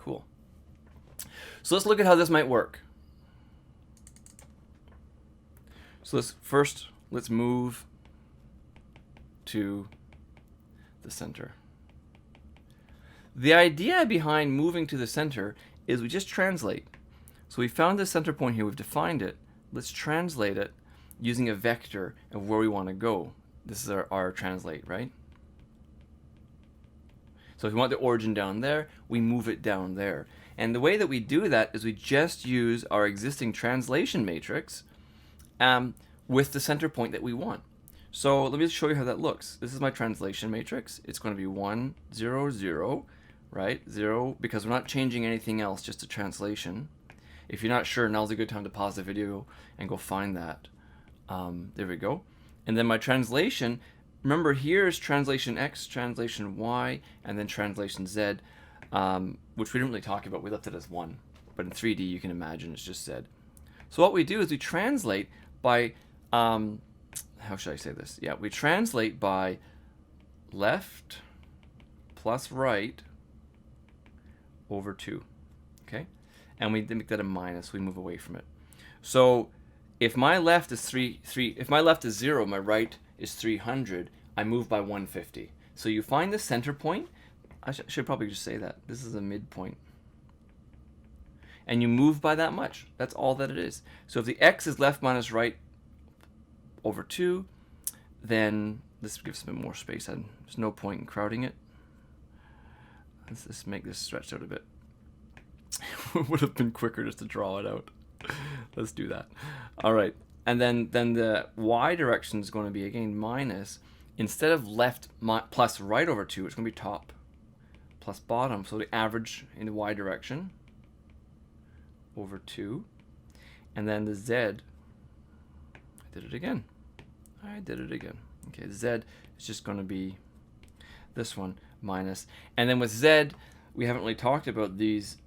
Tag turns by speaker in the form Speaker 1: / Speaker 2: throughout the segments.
Speaker 1: Cool. So let's look at how this might work. So let's move to the center. The idea behind moving to the center is we just translate. So we found the center point here, we've defined it. Let's translate it using a vector of where we want to go. This is our translate, right? So if we want the origin down there, we move it down there. And the way that we do that is we just use our existing translation matrix with the center point that we want. So let me show you how that looks. This is my translation matrix. It's going to be 1, 0, 0, right? 0, because we're not changing anything else, just a translation. If you're not sure, now's a good time to pause the video and go find that. There we go. And then my translation, remember here's translation X, translation Y, and then translation Z, which we didn't really talk about. We left it as 1. But in 3D, you can imagine it's just Z. So what we do is we translate by, how should I say this? Yeah, we translate by left plus right over 2. Okay? And we make that a minus. We move away from it. So if my left is if my left is 0, my right is 300, I move by 150. So you find the center point. I should probably just say that. This is a midpoint. And you move by that much. That's all that it is. So if the x is left minus right over 2, then this gives a bit more space. There's no point in crowding it. Let's just make this stretched out a bit. It would have been quicker just to draw it out. Let's do that. All right. And then the y direction is going to be, again, minus. Instead of left plus right over 2, it's going to be top plus bottom. So the average in the y direction over 2. And then the z, I did it again. Okay, z is just going to be this one, minus. And then with z, we haven't really talked about these,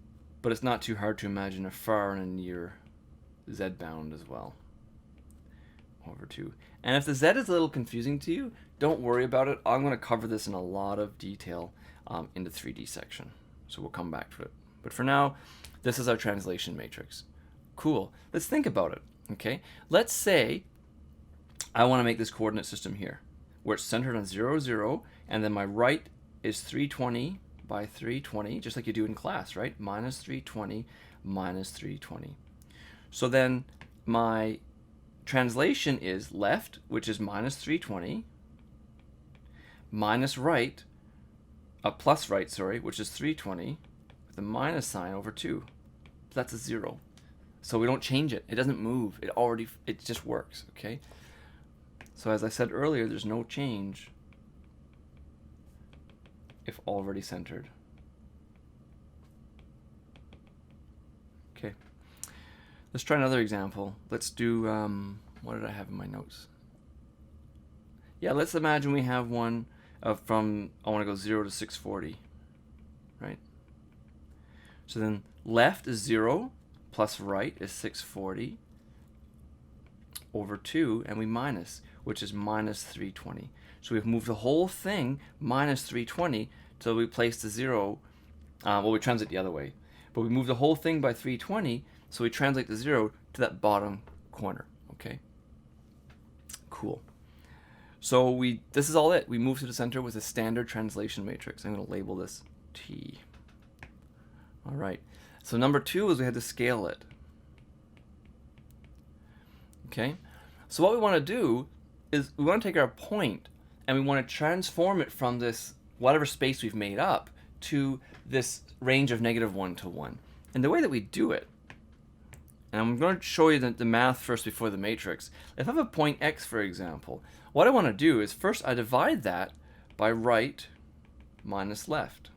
Speaker 1: but it's not too hard to imagine a far and a near z bound as well. Over 2. And if the z is a little confusing to you, don't worry about it. I'm going to cover this in a lot of detail in the 3D section. So we'll come back to it. But for now, this is our translation matrix. Cool. Let's think about it. Okay. Let's say I want to make this coordinate system here, where it's centered on 0, 0, and then my right is 320 by 320, just like you do in class, right? Minus 320, minus 320. So then my translation is left, which is minus 320, minus right, plus right, sorry, which is 320, with a minus sign over 2. That's a 0. So we don't change it. It doesn't move. It just works, okay? So as I said earlier, there's no change if already centered. Okay. Let's try another example. Let's do, what did I have in my notes? Yeah, let's imagine we have one from, I want to go 0 to 640, right? So then left is 0, plus right is 640 over 2, and we minus, which is minus 320. So we've moved the whole thing minus 320 till we place the 0, well, we translate the other way. But we move the whole thing by 320, so we translate the 0 to that bottom corner, okay? Cool. So this is all it. We move to the center with a standard translation matrix. I'm going to label this T. All right. So number 2 is we had to scale it. Okay? So what we want to do is we want to take our point and we want to transform it from this whatever space we've made up to this range of -1 to 1. And the way that we do it, and I'm going to show you the math first before the matrix. If I have a point x, for example, what I want to do is first I divide that by right minus left.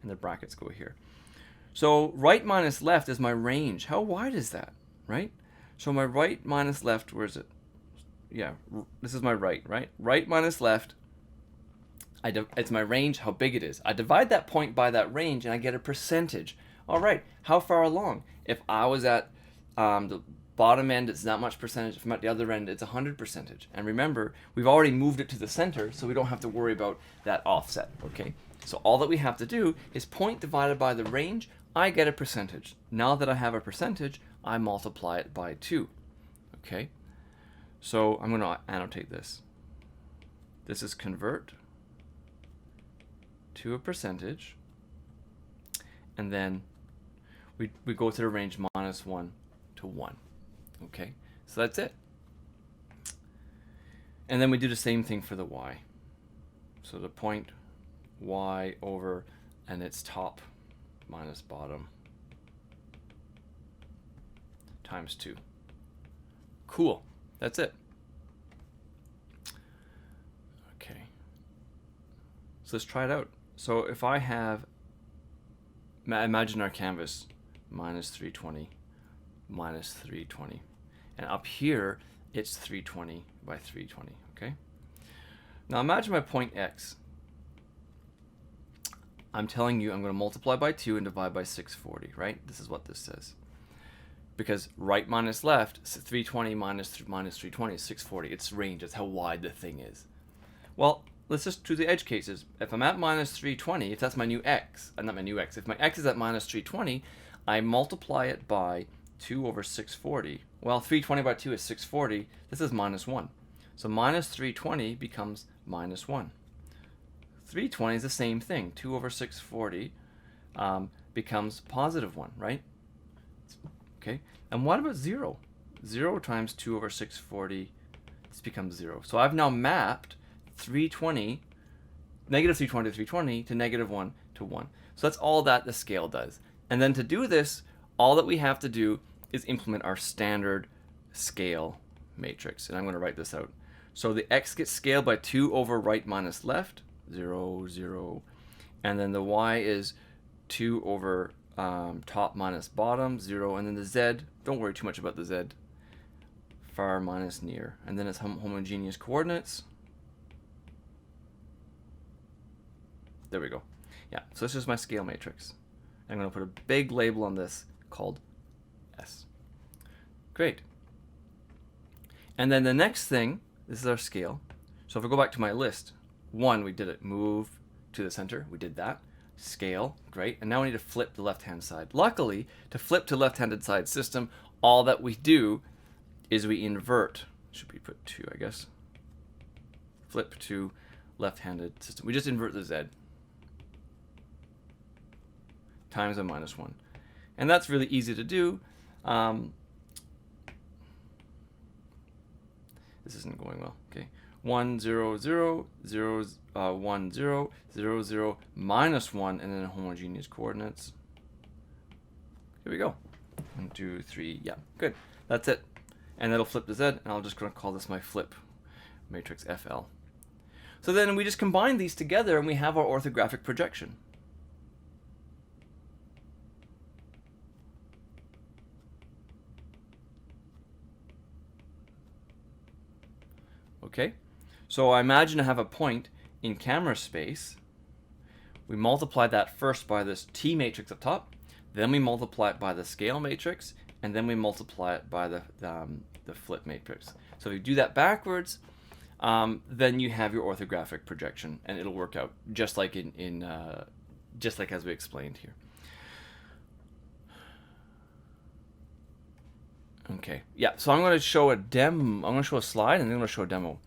Speaker 1: And the brackets go here. So right minus left is my range. How wide is that, right? So my right minus left, where is it? Yeah, this is my right? Right minus left, it's my range, how big it is. I divide that point by that range and I get a percentage. All right, how far along? If I was at the bottom end, it's that much percentage. If I'm at the other end, it's 100%. And remember, we've already moved it to the center, so we don't have to worry about that offset, okay? So all that we have to do is point divided by the range. I get a percentage. Now that I have a percentage, I multiply it by 2. Okay? So I'm going to annotate this. This is convert to a percentage. And then we go to the range -1 to 1. Okay? So that's it. And then we do the same thing for the y. So the point y over, and it's top minus bottom times 2. Cool. That's it. Okay. So let's try it out. So if I have, imagine our canvas, -320, -320. And up here, it's 320 by 320, okay? Now imagine my point x. I'm telling you I'm going to multiply by 2 and divide by 640, right? This is what this says. Because right minus left, 320 minus 320 is 640. It's range. That's how wide the thing is. Well, let's just do the edge cases. If I'm at -320, if that's my new x, not my new x, if my x is at -320, I multiply it by 2 over 640. Well, 320 by 2 is 640. This is -1. So -320 becomes -1. 320 is the same thing. 2 over 640 becomes +1, right? Okay. And what about 0? 0 times 2 over 640, this becomes 0. So I've now mapped 320, negative 320 to 320 to -1 to 1. So that's all that the scale does. And then to do this, all that we have to do is implement our standard scale matrix. And I'm going to write this out. So the x gets scaled by 2 over right minus left, 0, 0. And then the y is 2 over top minus bottom, 0. And then the z, don't worry too much about the z, far minus near. And then it's homogeneous coordinates. There we go. Yeah, so this is my scale matrix. I'm going to put a big label on this called S. Great. And then the next thing, this is our scale. So if I go back to my list, 1, we did it. Move to the center, we did that. Scale, great. And now we need to flip the left-hand side. Luckily, to flip to left-handed side system, all that we do is we invert. Should we put 2, I guess. Flip to left-handed system. We just invert the Z. Times a -1. And that's really easy to do. This isn't going well. Okay. 1, 0, 0, 0, 1, 0, 0, 0, -1, and then homogeneous coordinates. Here we go. 1, 2, 3. Yeah, good. That's it. And that'll flip to Z, and I'm just going to call this my flip matrix FL. So then we just combine these together, and we have our orthographic projection. Okay, so I imagine I have a point in camera space. We multiply that first by this T matrix up top, then we multiply it by the scale matrix, and then we multiply it by the flip matrix. So if you do that backwards, then you have your orthographic projection, and it'll work out just like just like as we explained here. Okay, yeah, so I'm going to show a I'm going to show a slide, and then I'm going to show a demo.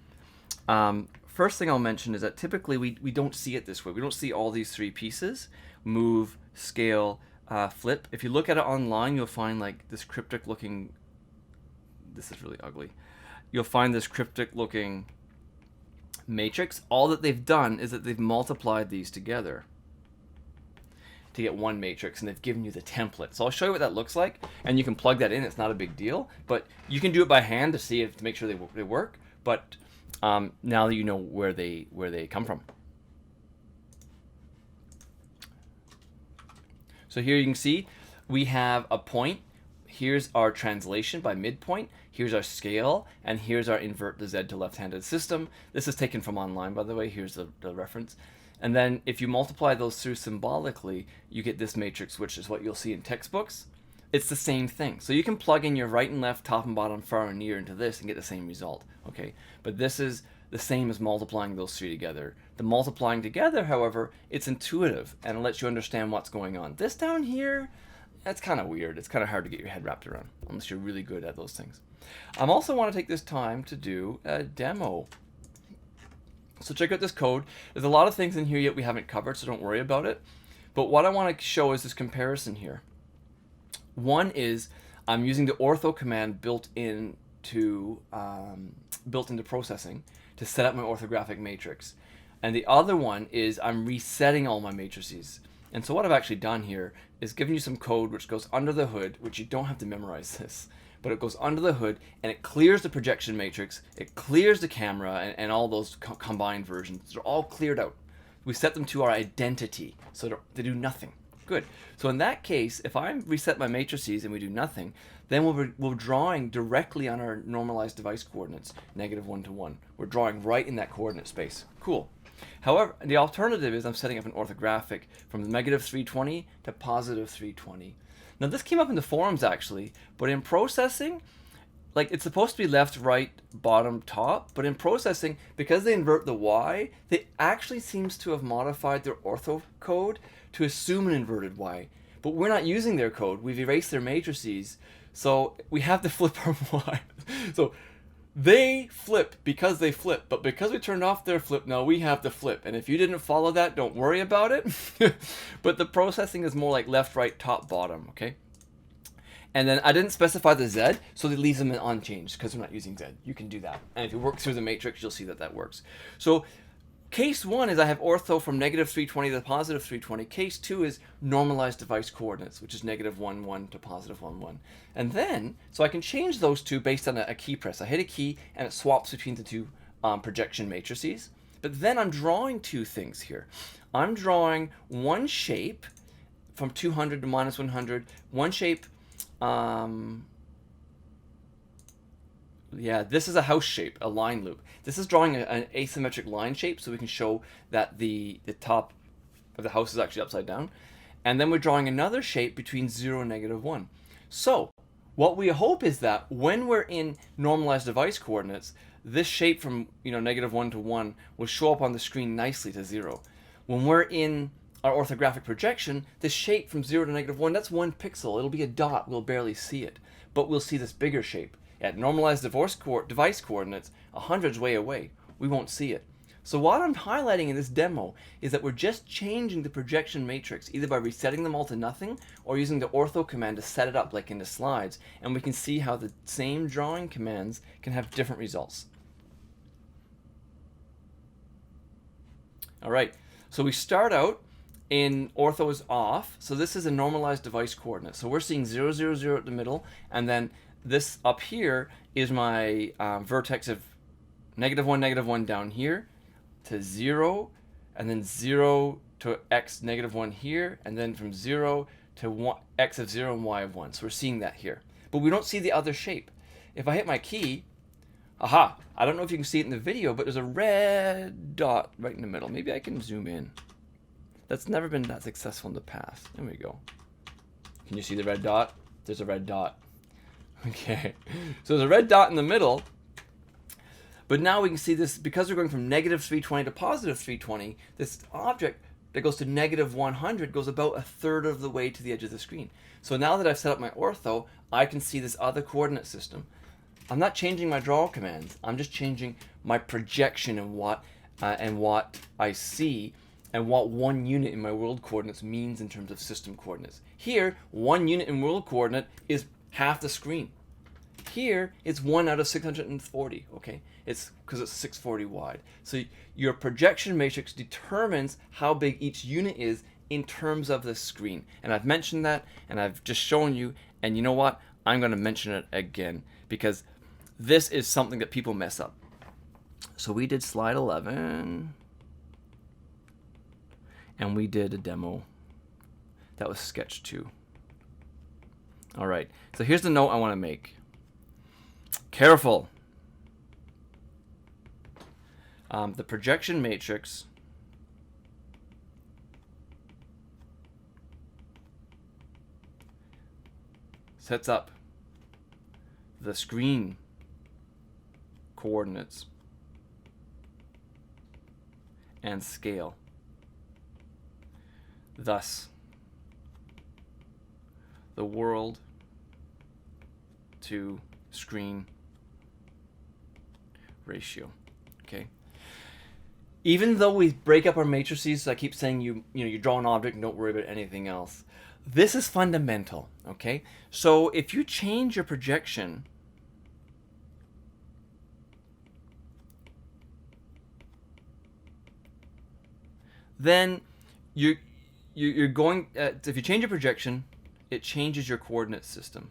Speaker 1: First thing I'll mention is that typically we don't see it this way. We don't see all these 3 pieces, move, scale, flip. If you look at it online, you'll find like this cryptic looking, this is really ugly. You'll find this cryptic looking matrix. All that they've done is that they've multiplied these together to get one matrix, and they've given you the template. So I'll show you what that looks like, and you can plug that in. It's not a big deal, but you can do it by hand to see if, to make sure they work. But now that you know where they come from. So here you can see we have a point. Here's our translation by midpoint. Here's our scale, and here's our invert the Z to left-handed system. This is taken from online, by the way. Here's the reference. And then if you multiply those through symbolically, you get this matrix, which is what you'll see in textbooks. It's the same thing. So you can plug in your right and left, top and bottom, far and near into this and get the same result. Okay, but this is the same as multiplying those three together. The multiplying together, however, it's intuitive and it lets you understand what's going on. This down here, that's kind of weird. It's kind of hard to get your head wrapped around unless you're really good at those things. I also want to take this time to do a demo. So check out this code. There's a lot of things in here yet we haven't covered, so don't worry about it. But what I want to show is this comparison here. One is I'm using the ortho command built into processing to set up my orthographic matrix. And the other one is I'm resetting all my matrices. And so what I've actually done here is given you some code which goes under the hood, which you don't have to memorize this, but it goes under the hood and it clears the projection matrix, it clears the camera and all those combined versions. They're all cleared out. We set them to our identity, so they do nothing. Good. So in that case, if I reset my matrices and we do nothing, then we're drawing directly on our normalized device coordinates, -1 to 1. We're drawing right in that coordinate space. Cool. However, the alternative is I'm setting up an orthographic from -320 to +320. Now this came up in the forums actually, but in processing, like it's supposed to be left, right, bottom, top, but in processing, because they invert the Y, they actually seems to have modified their ortho code to assume an inverted Y. But we're not using their code, we've erased their matrices, so we have to flip our Y. So they flip because they flip, but because we turned off their flip, now we have to flip. And if you didn't follow that, don't worry about it. But the processing is more like left, right, top, bottom, okay? And then I didn't specify the Z, so it leaves them unchanged because we're not using Z. You can do that. And if you work through the matrix, you'll see that that works. So case 1 is I have ortho from -320 to +320. Case 2 is normalized device coordinates, which is -1, 1 to +1, 1. And then, so I can change those two based on a key press. I hit a key and it swaps between the two projection matrices. But then I'm drawing two things here. I'm drawing one shape from 200 to -100, one shape. Yeah, this is a house shape, a line loop. This is drawing an asymmetric line shape so we can show that the top of the house is actually upside down. And then we're drawing another shape between 0 and -1. So what we hope is that when we're in normalized device coordinates, this shape from -1 to 1 will show up on the screen nicely to 0. When we're in our orthographic projection, this shape from 0 to -1, that's 1 pixel. It'll be a dot. We'll barely see it. But we'll see this bigger shape. At normalized device coordinates, 100's way away. We won't see it. So what I'm highlighting in this demo is that we're just changing the projection matrix, either by resetting them all to nothing or using the ortho command to set it up like in the slides. And we can see how the same drawing commands can have different results. All right, so we start out in ortho is off, so this is a normalized device coordinate. So we're seeing 0, 0, 0 at the middle, and then this up here is my vertex of -1, -1 down here to 0, and then 0 to x -1 here, and then from 0 to 1, x of 0 and y of 1. So we're seeing that here. But we don't see the other shape. If I hit my key, aha, I don't know if you can see it in the video, but there's a red dot right in the middle. Maybe I can zoom in. That's never been that successful in the past. There we go. Can you see the red dot? There's a red dot. Okay. So there's a red dot in the middle. But now we can see this, because we're going from -320 to +320, this object that goes to -100 goes about 1/3 of the way to the edge of the screen. So now that I've set up my ortho, I can see this other coordinate system. I'm not changing my draw commands. I'm just changing my projection and what I see and what 1 unit in my world coordinates means in terms of system coordinates. Here, 1 unit in world coordinate is half the screen. Here, it's 1 out of 640, okay? It's because it's 640 wide. So your projection matrix determines how big each unit is in terms of the screen. And I've mentioned that, and I've just shown you, and you know what? I'm going to mention it again, because this is something that people mess up. So we did slide 11. And we did a demo. That was sketch 2. All right, so here's the note I want to make. Careful. The projection matrix sets up the screen coordinates and scale. Thus, the world to screen ratio. Okay. Even though we break up our matrices, so I keep saying you draw an object and don't worry about anything else. This is fundamental. Okay. So if you change your projection, then you're going. If you change your projection, it changes your coordinate system.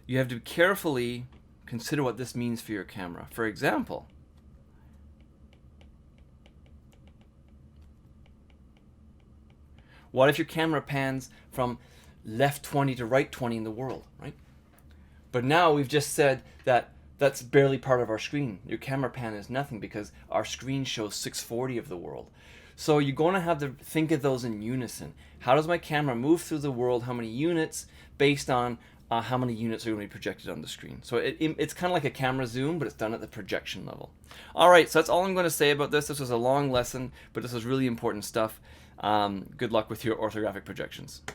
Speaker 1: You have to carefully consider what this means for your camera. For example, what if your camera pans from left 20 to right 20 in the world, right? But now we've just said that that's barely part of our screen. Your camera pan is nothing because our screen shows 640 of the world. So you're going to have to think of those in unison. How does my camera move through the world? How many units based on how many units are going to be projected on the screen. So it's kind of like a camera zoom, but it's done at the projection level. All right, so that's all I'm going to say about this. This was a long lesson, but this was really important stuff. Good luck with your orthographic projections.